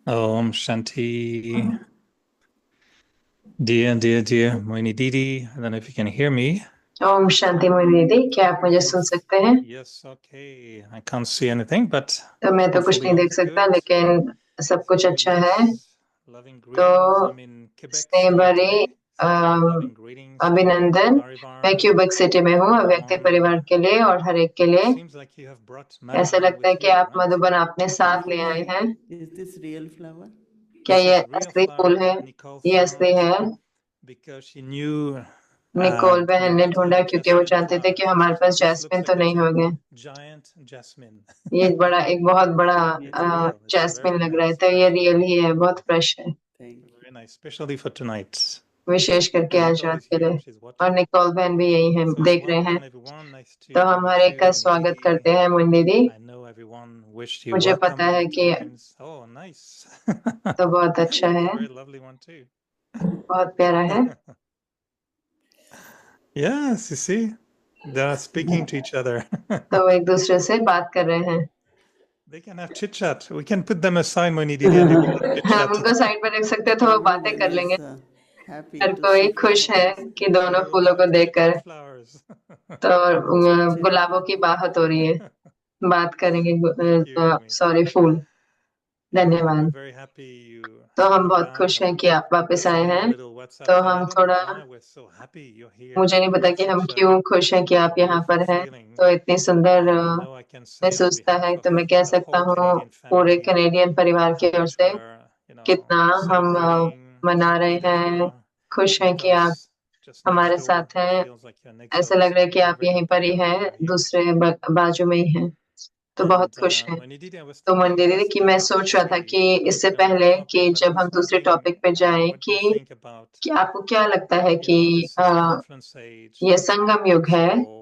S10: Om Shanti. Dear Moini Didi, I don't know if you can hear me.
S7: Om Shanti Mohini दीदी, क्या आप मुझे सुन सकते हैं?
S10: Yes, okay. I can't see anything, but
S7: तो मैं तो कुछ
S10: hopefully
S7: नहीं
S10: all
S7: देख
S10: is
S7: सकता,
S10: good.
S7: लेकिन सब कुछ
S10: So,
S7: अच्छा है।
S10: yes, loving
S7: तो
S10: greetings. I'm in Quebec
S7: स्नेह
S10: City
S7: भरी
S10: today. So, loving greetings to
S7: अभिनंदन। मैं
S10: Marivar.
S7: क्यूबेक सिटी में हूँ, अव्यक्त परिवार के लिए और हर एक के लिए।
S10: Seems like you have brought
S7: ऐसा
S10: Madhuban
S7: लगता है
S10: with
S7: कि
S10: you,
S7: आप
S10: right?
S7: मधुबन अपने साथ ले आए हैं।
S8: Is this real flower?
S7: क्या
S10: This
S7: ये
S10: is real
S7: असली फूल
S10: flower
S7: है?
S10: that Nicole
S7: ये असली
S10: found
S7: है।
S10: because she knew
S7: Nicole
S10: we
S7: बहन ने
S10: don't
S7: ढूंढा
S10: have
S7: क्योंकि वो
S10: jasmine
S7: जानते थे कि
S10: flowers.
S7: हमारे
S10: So
S7: पास
S10: this looks
S7: जैस्मिन
S10: like
S7: तो
S10: a
S7: नहीं होंगे।
S10: giant jasmine.
S7: ये बड़ा एक बहुत बड़ा
S10: It's real. It's
S7: jasmine
S10: very
S7: लग रहा है,
S10: nice.
S7: तो ये रियल ही है, बहुत फ्रेश है।
S8: Thank you.
S10: Very nice, especially for tonight.
S7: विशेष करके
S10: And
S7: आज
S10: Nicole
S7: रात
S10: is
S7: के
S10: here.
S7: लिए।
S10: She's
S7: और
S10: watching.
S7: निकोल बहन भी यही है,
S10: So
S7: देख रहे हैं।
S10: welcome everyone. Nice to
S7: तो
S10: be
S7: हम
S10: with
S7: हर एक
S10: you,
S7: का
S10: Moini
S7: स्वागत
S10: Didi.
S7: करते हैं मुंडी दी।
S10: I know everyone wished you
S7: मुझे
S10: welcome
S7: पता है
S10: many
S7: कि
S10: times. Oh, nice.
S7: तो बहुत अच्छा है,
S10: Very lovely one too.
S7: बहुत प्यारा है।
S10: Yes, you see, they're speaking to each other.
S7: तो वो एक दूसरे से बात कर रहे हैं।
S10: They can have chit chat. We can put them aside, Moini Didi, and they can have chit
S7: हम
S10: chat.
S7: उनको साइड पर रख सकते हैं तो वो बातें कर
S8: Everyone
S7: लेंगे।
S8: is happy
S7: हर
S8: to
S7: कोई
S8: see
S7: खुश है
S8: flowers.
S7: कि दोनों
S10: We will
S7: फूलों को
S10: have
S7: देखकर।
S10: chit-chat flowers.
S7: तो गुलाबों की बात हो रही है, बात करेंगे।
S10: Thank you, Moini.
S7: सॉरी, फूल।
S10: We're
S7: धन्यवाद।
S10: very happy you
S7: तो
S10: have
S7: हम
S10: come
S7: बहुत
S10: back
S7: खुश हैं
S10: and
S7: कि आप वापस आए
S10: sending a
S7: हैं।
S10: little WhatsApp
S7: तो
S10: chat. I
S7: हम
S10: don't know
S7: थोड़ा,
S10: why we're so happy you're here.
S7: मुझे नहीं पता
S10: It's
S7: कि हम
S10: such a
S7: क्यों खुश हैं कि आप यहाँ
S10: beautiful
S7: पर हैं।
S10: feeling.
S7: तो इतनी सुंदर
S10: And I know I can say on
S7: महसूसता है,
S10: behalf
S7: तो मैं
S10: of
S7: कह
S10: the
S7: सकता
S10: whole
S7: हूँ
S10: Canadian
S7: पूरे
S10: family
S7: कनेडियन परिवार
S10: how
S7: की ओर
S10: much
S7: से
S10: we're,
S7: कितना हम
S10: celebrating.
S7: मना
S10: Happy
S7: रहे
S10: that
S7: हैं,
S10: you're
S7: खुश हैं
S10: with
S7: कि आप
S10: us just next
S7: हमारे
S10: door.
S7: साथ हैं।
S10: Feels like you're next
S7: ऐसा
S10: door.
S7: लग रहा है
S10: So
S7: कि
S10: we're
S7: आप
S10: very
S7: यहीं पर
S10: happy
S7: ही
S10: that
S7: हैं,
S10: you're here.
S7: दूसरे बाजू में ही हैं। तो बहुत
S10: And
S7: खुश हैं।
S10: Moini Didi, I was
S7: तो
S10: thinking
S7: मंदिर
S10: last
S7: कि मैं
S10: time
S7: सोच
S10: before
S7: रहा था
S10: we
S7: कि इससे
S10: jump
S7: पहले
S10: the
S7: कि
S10: topic, but I
S7: जब
S10: was
S7: हम दूसरे
S10: wondering
S7: टॉपिक पे जाएं
S10: what do you
S7: कि
S10: think about
S7: आपको क्या लगता है कि
S10: this is confluence age.
S7: ये संगम युग है।
S10: So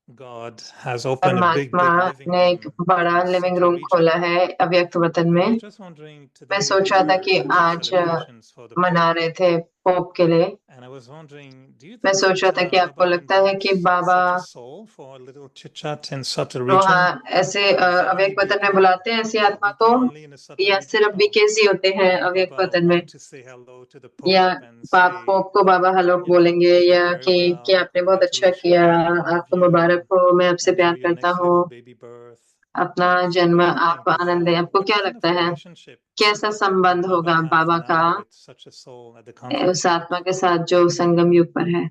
S10: God has opened a big
S7: परमात्मा
S10: living
S7: ने एक
S10: room
S7: बड़ा
S10: in
S7: लिविंग
S10: Satta
S7: रूम खोला
S10: region.
S7: है अव्यक्त वतन
S10: And I
S7: में।
S10: was just wondering
S7: मैं
S10: today
S7: सोच रहा था
S10: we're
S7: कि
S10: such a
S7: आज
S10: celebrations for the
S7: मना
S10: Pope.
S7: रहे थे पोप के लिए।
S10: And I was wondering, do you
S7: मैं
S10: think
S7: सोच रहा
S10: that
S7: था कि आपको
S10: Baba
S7: लगता है कि
S10: invites
S7: Baba
S10: such a soul for a little chit chat in such a
S7: तो
S10: region?
S7: हाँ ऐसे
S10: Is it only
S7: अव्यक्त वतन में
S10: BK?
S7: बुलाते हैं ऐसी
S10: Is
S7: आत्मा
S10: BK
S7: को,
S10: only in a Satta
S7: या
S10: region?
S7: सिर्फ
S10: Or
S7: बीकेसी होते हैं
S10: maybe
S7: अव्यक्त
S10: Baba
S7: वतन में,
S10: want to say hello to the
S7: या
S10: Pope and say,
S7: पोप को बाबा हेलो बोलेंगे,
S10: you did
S7: या
S10: very
S7: कि
S10: well,
S7: आपने बहुत अच्छा किया,
S10: congratulations, I love
S7: आपको मुबारक
S10: you,
S7: हो, मैं आपसे प्यार
S10: enjoy your
S7: करता
S10: next
S7: हूँ,
S10: little baby birth.
S7: अपना
S10: So
S7: जन्म
S10: what do you
S7: आप
S10: think?
S7: आनंद है। आपको
S10: What
S7: क्या
S10: kind of
S7: लगता है
S10: relationship
S7: कैसा
S10: would
S7: संबंध
S10: Baba
S7: होगा
S10: have
S7: बाबा का
S10: now with such a soul at the confluence
S7: उस आत्मा के साथ जो संगम युग पर है?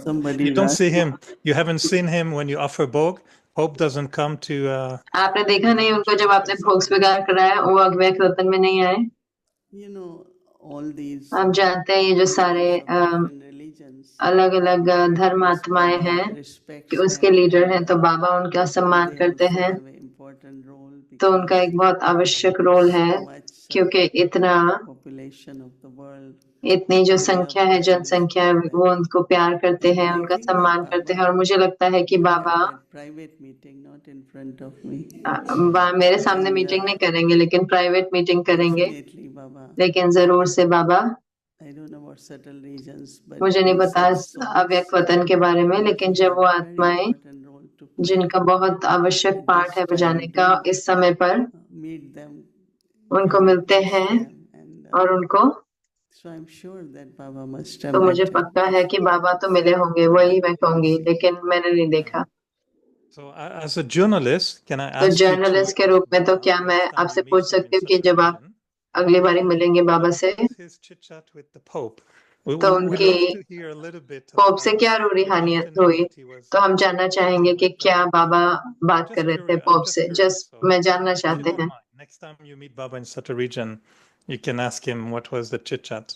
S8: Somebody
S10: You don't
S8: asked
S10: see him. You haven't seen him when you offer Bog. Pope doesn't come to.
S7: आपने देखा नहीं उनको जब आपने भोग स्वीकार कराया, वो अव्यक्त वतन में नहीं आए?
S8: You know, all these
S7: आप जानते हैं ये जो सारे
S8: different religions,
S7: अलग अलग धर्म
S8: this
S7: आत्माएं
S8: Baba
S7: हैं
S8: respects
S7: कि उसके
S8: them,
S7: लीडर हैं, तो बाबा उनका सम्मान
S8: they
S7: करते
S8: also
S7: हैं।
S8: have an important role
S7: तो
S8: because
S7: उनका एक बहुत आवश्यक रोल है,
S8: so much
S7: क्योंकि इतना
S8: population of the world,
S7: इतनी जो
S8: they
S7: संख्या
S8: love
S7: है,
S8: them,
S7: जनसंख्या है,
S8: respect them.
S7: वो उनको प्यार करते
S8: And
S7: हैं,
S8: I
S7: उनका
S8: think that
S7: सम्मान करते हैं। और
S8: Baba
S7: मुझे लगता है कि
S8: had
S7: Baba
S8: that private meeting, not in front of me.
S7: मेरे सामने
S8: And,
S7: मीटिंग नहीं करेंगे, लेकिन प्राइवेट मीटिंग करेंगे।
S8: Definitely, Baba.
S7: लेकिन जरूर से बाबा,
S8: I don't know about subtle regions, but
S7: मुझे नहीं
S8: when
S7: पता
S8: such souls
S7: अव्यक्त वतन के बारे में, लेकिन
S8: have
S7: जब वो
S8: very
S7: आत्माएं
S8: important role to play,
S7: जिनका बहुत आवश्यक
S8: at
S7: पार्ट
S8: this
S7: है
S8: time
S7: बजाने का,
S8: do
S7: इस समय पर
S8: meet them,
S7: उनको
S8: can
S7: मिलते
S8: bless
S7: हैं
S8: them, and
S7: और उनको,
S8: so I'm sure that Baba must have
S7: तो मुझे
S8: met him.
S7: पक्का है कि बाबा तो मिले होंगे, वही मैं कहूंगी, लेकिन मैंने नहीं देखा।
S10: So as a journalist, can I
S7: तो
S10: ask you to
S7: जर्नलिस्ट के
S10: ask
S7: रूप में तो
S10: Baba
S7: क्या मैं
S10: next time
S7: आपसे
S10: you meet
S7: पूछ
S10: him in
S7: सकती हूँ कि
S10: such a
S7: जब आप
S10: region,
S7: अगली बारी मिलेंगे बाबा से,
S10: what is his chit chat with the Pope? We
S7: तो
S10: love
S7: उनकी
S10: to hear a little bit of
S7: pope से क्या रूहानियत
S10: afternoon
S7: हुई,
S10: what he was
S7: तो हम जानना चाहेंगे
S10: chatting
S7: कि
S10: with
S7: क्या बाबा बात कर
S10: just
S7: रहे थे
S10: curious. I'm
S7: पोप
S10: just
S7: से।
S10: curious. So
S7: मैं जानना
S10: if you
S7: चाहते
S10: don't
S7: हैं।
S10: mind, next time you meet Baba in such a region, you can ask him what was the chit chat.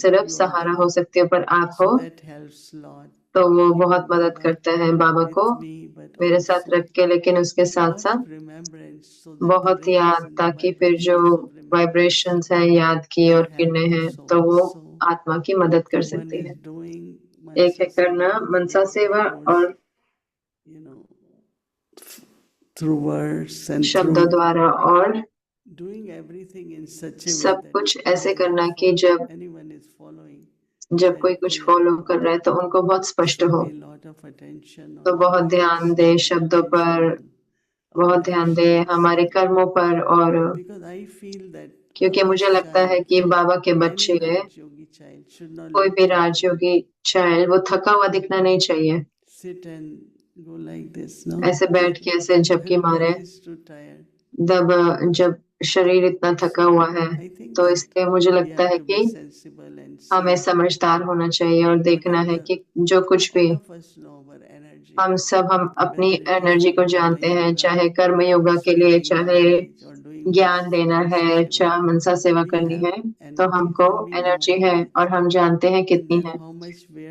S7: सिर्फ सहारा हो सकते हो, पर आप हो।
S8: that helps Lord.
S7: तो वो बहुत मदद करते हैं बाबा को मेरे साथ रख के, लेकिन उसके साथ साथ बहुत याद, ताकि फिर जो वाइब्रेशंस हैं याद की और किरणें हैं तो वो आत्मा की मदद कर सकती है। एक है करना मनसा सेवा और शब्दों द्वारा, और सब कुछ ऐसे करना कि जब कोई कुछ फॉलो कर रहा है तो उनको बहुत स्पष्ट हो। तो बहुत ध्यान दे शब्दों पर, बहुत ध्यान दे हमारे कर्मों पर, और क्योंकि मुझे लगता है कि बाबा के बच्चे, कोई भी राजयोगी चाइल्ड, वो थका हुआ दिखना नहीं चाहिए, ऐसे बैठ के ऐसे झपकी मारे जब शरीर इतना थका हुआ है। तो इसलिए मुझे लगता है कि हमें समझदार होना चाहिए और देखना है कि जो कुछ भी हम अपनी एनर्जी को जानते हैं, चाहे कर्म योगा के लिए, चाहे ज्ञान देना है, चाहे मनसा सेवा करनी है, तो हमको एनर्जी है और हम जानते हैं कितनी है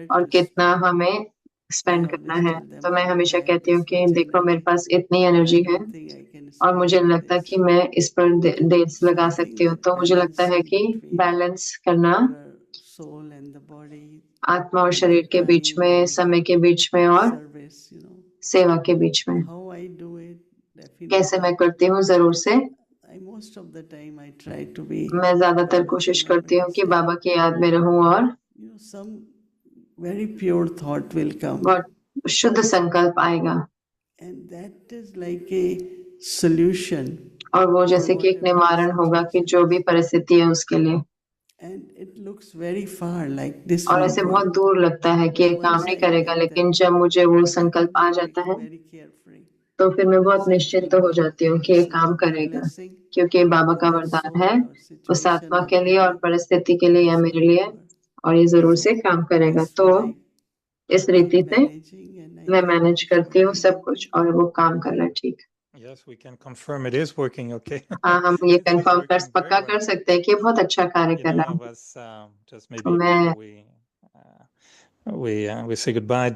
S7: और कितना हमें स्पेंड करना है। तो मैं हमेशा कहती हूँ कि देखो मेरे पास इतनी एनर्जी है और मुझे लगता है कि मैं इस पर डेट्स लगा सकती हूँ। तो मुझे लगता है कि बैलेंस करना आत्मा और शरीर के बीच में, समय के बीच में और सेवा के बीच में। कैसे मैं करती हूँ, जरूर से मैं ज्यादातर कोशिश करती हूँ कि बाबा की याद में रहूं और बहुत शुद्ध संकल्प आएगा, और वो जैसे कि एक निवारण होगा कि जो भी परिस्थिति है उसके लिए। और ऐसे बहुत दूर लगता है कि ये काम नहीं करेगा, लेकिन जब मुझे वो संकल्प आ जाता है तो फिर मैं बहुत निश्चिंत हो जाती हूँ कि ये काम करेगा, क्योंकि बाबा का वरदान है उस आत्मा के लिए और परिस्थिति के लिए या मेरे लिए, और ये जरूर से काम करेगा। तो इस रीति से मैं मैनेज करती हूँ सब कुछ और वो काम कर रहा है। ठीक।
S10: Yes, we can confirm it is working okay.
S7: हाँ, हम ये कंफर्म पक्का कर सकते हैं कि बहुत अच्छा कार्य कर रहा है।
S10: Just maybe we say goodbye.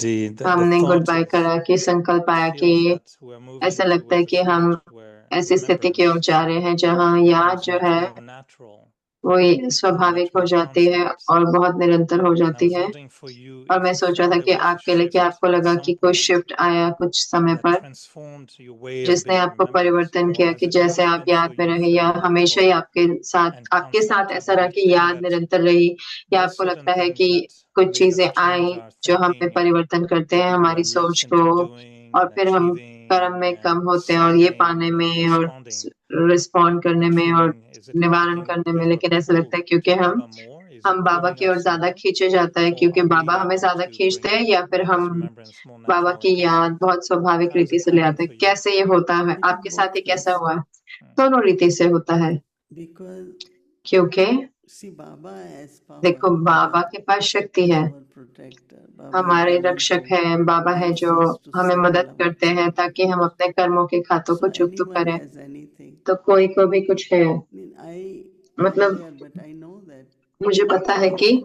S7: हमने गुड बाय करा कि संकल्प आया कि ऐसा लगता है कि हम ऐसी स्थिति की ओर जा रहे हैं जहाँ याद जो है वो स्वाभाविक हो जाती है और बहुत निरंतर हो जाती है। और मैं सोच रहा था कि आपके लिए, कि आपको लगा कि कोई शिफ्ट आया कुछ समय पर जिसने आपको परिवर्तन किया, कि जैसे आप याद में रहे या हमेशा ही आपके साथ ऐसा रहा कि याद निरंतर रही, या आपको लगता है कि कुछ चीजें आई जो हमें परिवर्तन करते हैं हमारी सोच को, और फिर हम कर्म में कम होते हैं और ये पाने में और रिस्पॉन्ड करने में और निवारण करने में। लेकिन ऐसा लगता है क्योंकि हम बाबा की ओर ज्यादा खींचे जाता है, क्योंकि बाबा हमें ज्यादा खींचते हैं, या फिर हम बाबा की याद बहुत स्वाभाविक रीति से ले आते हैं। कैसे ये होता है आपके साथ, ही कैसा हुआ है? दोनों रीति से होता है, क्योंकि देखो बाबा के पास शक्ति है, हमारे रक्षक है, बाबा है जो हमें मदद करते हैं ताकि हम अपने कर्मों के खातों को चुकता करें। तो कोई को भी कुछ है, मतलब मुझे पता है कि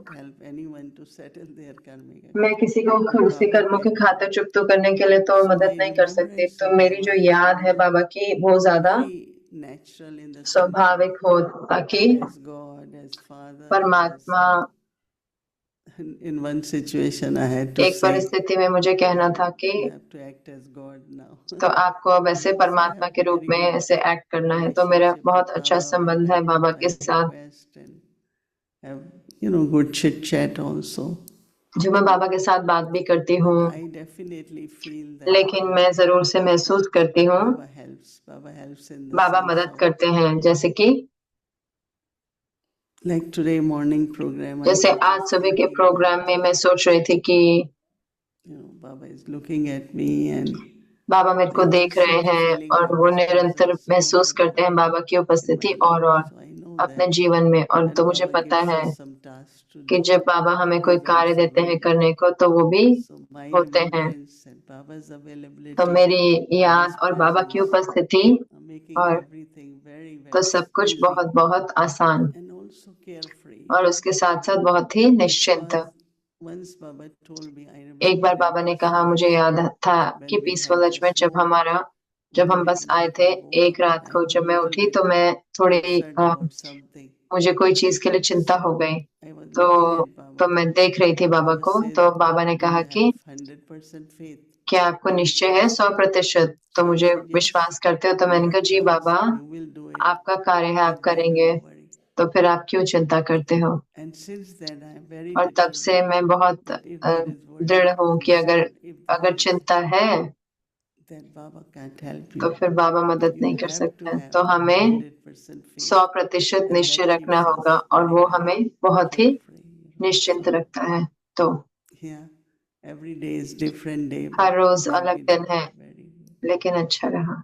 S7: मैं किसी को उसके कर्मों के खाते चुकता करने के लिए तो मदद नहीं कर सकती। तो मेरी जो याद है बाबा की वो ज्यादा स्वाभाविक हो, ताकि परमात्मा एक परिस्थिति में मुझे कहना था कि तो आपको अब ऐसे परमात्मा के रूप में ऐसे एक्ट करना है। तो मेरा बहुत अच्छा संबंध है बाबा के साथ,
S8: good chit chat also.
S7: जो मैं बाबा के साथ बात भी करती हूँ, लेकिन मैं जरूर से महसूस करती हूँ बाबा मदद करते हैं। जैसे कि
S8: today morning program,
S7: जैसे आज सुबह के प्रोग्राम में मैं सोच रही थी कि बाबा मेरे को देख रहे हैं और वो निरंतर महसूस करते हैं बाबा की उपस्थिति और अपने जीवन में। और तो मुझे पता है कि जब बाबा हमें कोई कार्य देते हैं करने को तो वो भी होते हैं। तो मेरी याद और बाबा की उपस्थिति और तो सब कुछ बहुत बहुत आसान और उसके साथ साथ बहुत ही निश्चिंत,
S8: once Baba told me, I
S7: एक बार बाबा ने कहा, मुझे याद था कि पीसफुल लज में जब हम बस आए थे, एक रात को जब मैं उठी तो मैं थोड़ी मुझे कोई चीज के लिए चिंता हो गई, तो मैं देख रही थी बाबा को, तो बाबा ने कहा कि
S8: 100% faith.
S7: क्या आपको निश्चय है 100%? तो मुझे विश्वास करते हो? तो मैंने कहा, जी बाबा, आपका कार्य है, आप करेंगे, तो फिर आप क्यों चिंता करते हो? और तब से मैं बहुत दृढ़ हूँ कि अगर चिंता है तो फिर बाबा मदद नहीं कर सकते। तो हमें 100% निश्चय रखना होगा, और वो हमें बहुत ही निश्चिंत रखता है। तो हर रोज अलग दिन है, लेकिन अच्छा रहा।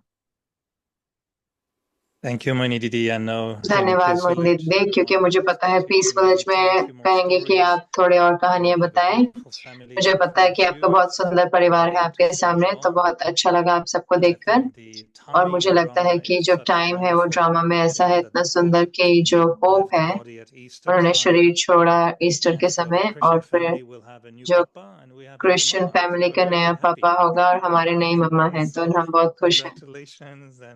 S10: Thank you, Moini Didi. And now,
S7: धन्यवाद मोहिनी दीदी, क्योंकि मुझे पता है पीस विलेज में कहेंगे कि आप थोड़े और कहानियां बताएं। मुझे पता है कि आपका बहुत सुंदर परिवार है आपके सामने, तो बहुत अच्छा लगा आप सबको देखकर। और मुझे लगता है कि जो टाइम है वो ड्रामा में ऐसा है इतना सुंदर कि जो पोप है उन्होंने शरीर छोड़ा ईस्टर के समय, और फिर जो क्रिश्चियन फैमिली का नया पापा होगा और हमारे नई मम्मा है, तो हम बहुत खुश हैं।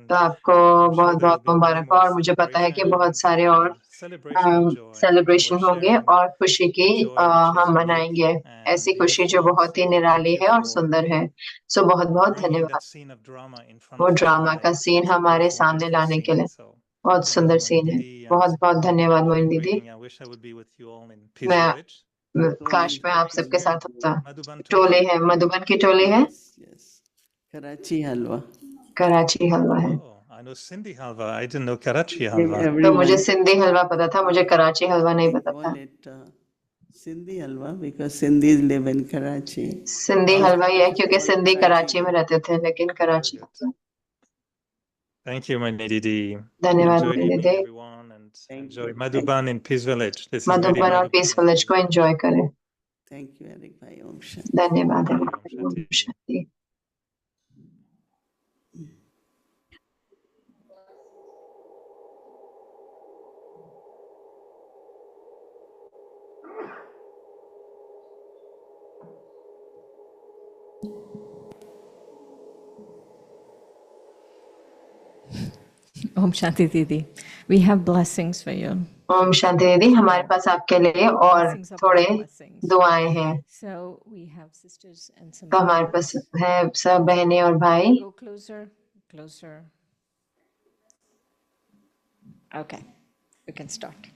S7: तो आपको बहुत बहुत मुबारक हो। और मुझे पता है कि बहुत सारे और सेलिब्रेशन होंगे और खुशी की हम मनाएंगे, ऐसी खुशी जो बहुत ही निराली है और सुंदर है। सो बहुत बहुत धन्यवाद वो ड्रामा का सीन हमारे सामने लाने के लिए। बहुत सुंदर सीन है। बहुत बहुत धन्यवाद मोहिनी दीदी। काश मैं आप सबके साथ होता। टोले है, मधुबन की टोले है,
S8: कराची हलवा।
S7: कराची हलवा है।
S10: I know Sindhi halwa. I didn't know Karachi halwa.
S7: तो मुझे सिंधी हलवा पता था, मुझे कराची हलवा नहीं पता था।
S8: सिंधी हलवा because Sindhis live in Karachi.
S7: Sindhi हलवा ही है क्योंकि सिंधी कराची में रहते थे, लेकिन कराची हलवा।
S10: Thank you, Moini Didi.
S7: धन्यवाद
S10: Enjoy
S7: मोहिनी
S10: evening,
S7: दीदी।
S10: everyone, and enjoy Madhuban in Peace Village. This is very
S7: Madhuban और पीस विलेज को एंजॉय करें।
S8: Thank you, Eric भाई। ओम शांति।
S7: धन्यवाद Om Shanti.
S11: Om Shanti Didi, we have blessings for you.
S7: Om Shanti दीदी, हमारे पास आपके लिए और थोड़े दुआएं हैं। तो हमारे पास है सब बहनें और भाई।
S11: Go closer, closer. Okay, we can start.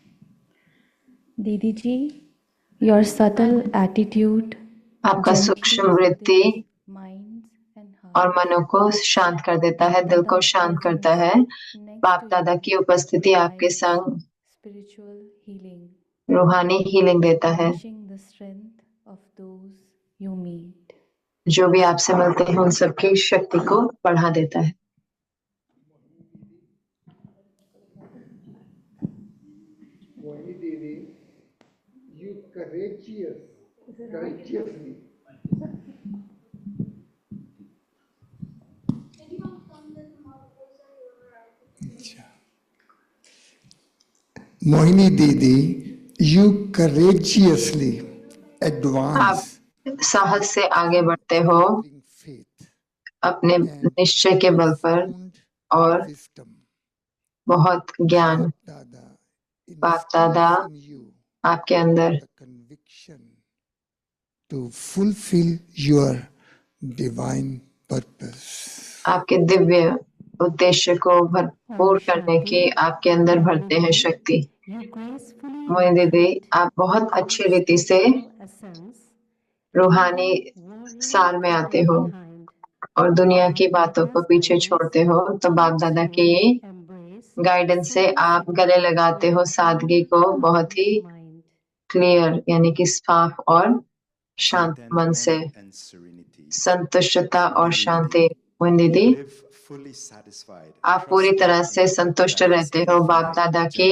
S12: दीदी जी, your subtle attitude,
S7: आपका सूक्ष्म वृत्ति और मनो को शांत कर देता है, दिल को शांत करता है। बाप दादा की उपस्थिति आपके संग रूहानी हीलिंग देता है। जो भी आपसे मिलते हैं उन सबकी शक्ति को बढ़ा देता है।
S13: Moini Didi, you courageously advance.
S7: आप साहस से आगे बढ़ते हो अपने निश्चय के बल पर, और बहुत ज्ञान बाप दादा आपके अंदर
S13: to fulfill your divine purpose.
S7: आपके दिव्य उद्देश्य को भरपूर करने की आपके अंदर भरते हैं शक्ति। मोहिनी दीदी, आप बहुत अच्छी रीति से रूहानी सार में आते हो और दुनिया की बातों को पीछे छोड़ते हो। तो बाप दादा की गाइडेंस से आप गले लगाते हो सादगी को, बहुत ही क्लियर यानी कि साफ और शांत मन से, संतुष्टता और शांति। मोहिनी दीदी, आप पूरी तरह से संतुष्ट रहते हो बाप दादा की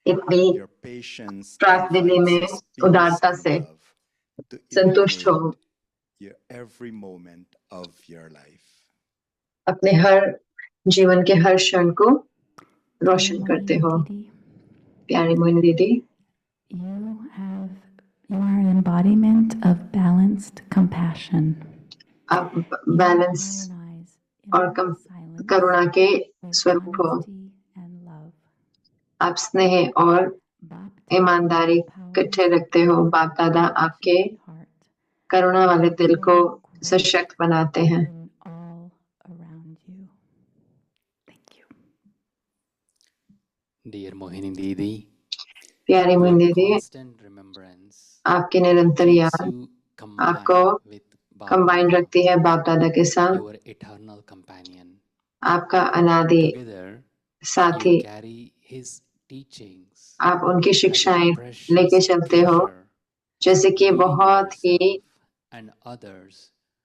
S7: इतनी प्राप्त दिली में उदारता से संतुष्ट हो। अपने हर जीवन के हर क्षण को रोशन करते हो। प्यारी मोहिनी दीदी,
S12: you are embodiment of balanced compassion.
S7: आप बैलेंस और करुणा के स्वरूप हो। आप स्नेह और ईमानदारी इकट्ठे रखते हो। बाप दादा आपके करुणा वाले दिल को सशक्त बनाते हैं।
S14: Dear Mohini Didi,
S7: प्यारी मोहिनी दीदी, आपकी निरंतर याद आपको कंबाइन रखती है बाप दादा के साथ। आपका अनादि साथी, आप उनकी शिक्षाएं लेके चलते हो, जैसे कि बहुत ही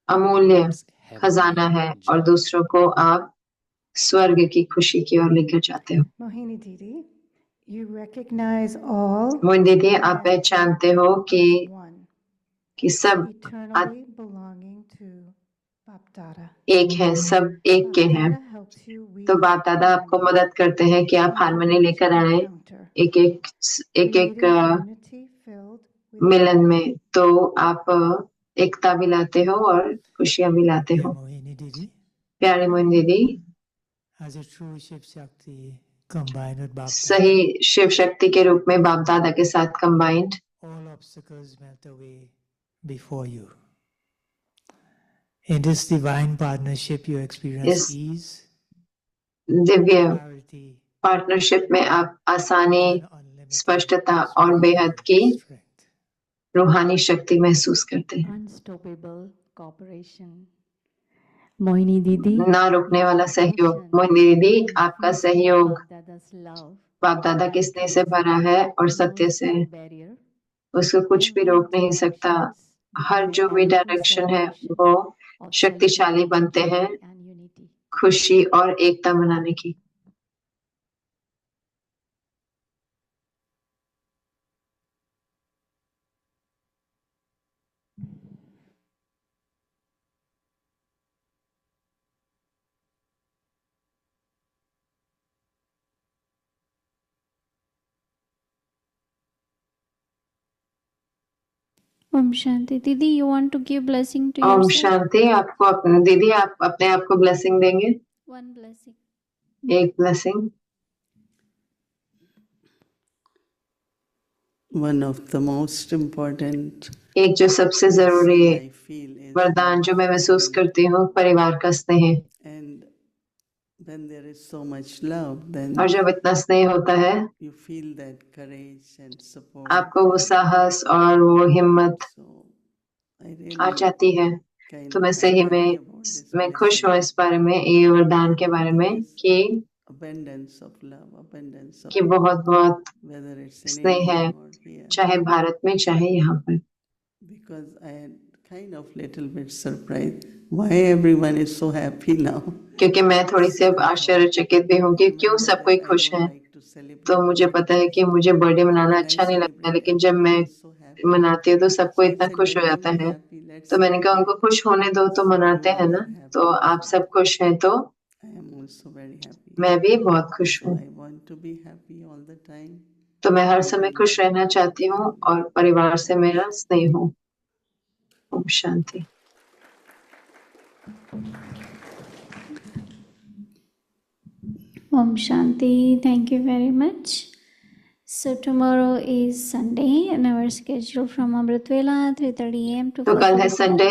S7: अमूल्य खजाना है और दूसरों को आप स्वर्ग की खुशी की ओर लेकर जाते हो।
S15: Mohini Didi, you recognize all
S7: Mohini दीदी, आप पहचानते हो कि सब
S15: eternally belonging to Bap Dada.
S7: एक है, सब एक के हैं। तो बाप दादा आपको मदद करते हैं कि आप हारमोनी लेकर आए एक एक मिलन में। तो आप एकता भी लाते हो और खुशियां भी लाते हो। प्यारी मोहिनी दीदी, सही शिव शक्ति के रूप में बाप दादा के साथ combined,
S16: in this divine partnership you experience ease,
S7: Divya partnership में आप आसानी, स्पष्टता और बेहद की रूहानी शक्ति महसूस करते हैं।
S12: Unstoppable cooperation. मोहिनी दीदी,
S7: ना रुकने वाला सहयोग। मोहिनी दीदी, आपका सहयोग बाप दादा के स्नेह से भरा है और सत्य से, उसको कुछ भी रोक नहीं सकता। हर जो भी डायरेक्शन है वो शक्तिशाली बनते हैं खुशी और एकता मनाने की।
S9: Om Shanti. Didi, you want to give blessing to
S7: Om
S9: yourself?
S7: शांति। आपको अपने दीदी, आप अपने आप को ब्लेसिंग देंगे।
S9: One blessing.
S7: एक blessing.
S8: One of the most important
S7: एक जो सबसे जरूरी वरदान जो मैं महसूस करती हूँ, परिवार का स्नेह।
S8: and when there is so much love, then
S7: और जब इतना स्नेह होता है,
S8: you feel that courage and support.
S7: आपको वो साहस और वो हिम्मत आ जाती है। तो मैं सही में मैं खुश हूँ इस बारे में, ये वरदान के बारे में कि
S8: abundance of love, abundance of
S7: कि बहुत बहुत
S8: whether it's in
S7: स्नेह
S8: India
S7: है,
S8: or here.
S7: चाहे भारत में चाहे यहाँ पर।
S8: Because I had kind of little bit surprised why everyone is so happy now.
S7: क्योंकि मैं थोड़ी सी अब आश्चर्यचकित भी हूँ कि क्यों सब कोई खुश है। तो मुझे पता है कि मुझे बर्थडे मनाना अच्छा नहीं लगता, लेकिन जब मैं मनाती हूँ तो सबको इतना खुश हो जाता है। तो मैंने कहा उनको खुश होने दो, तो मनाते हैं ना। तो आप सब खुश हैं तो
S8: I am also very happy.
S7: मैं भी बहुत खुश हूँ।
S8: I want to be happy all the time.
S7: तो मैं हर समय खुश रहना चाहती हूँ और परिवार से मेरा स्नेह हो। Om Shanti.
S9: Om Shanti. Thank you very much. So tomorrow is Sunday and our schedule from Amrit Vela 3:30 a.m. to
S7: तो कल है
S9: 4:45.
S7: संडे।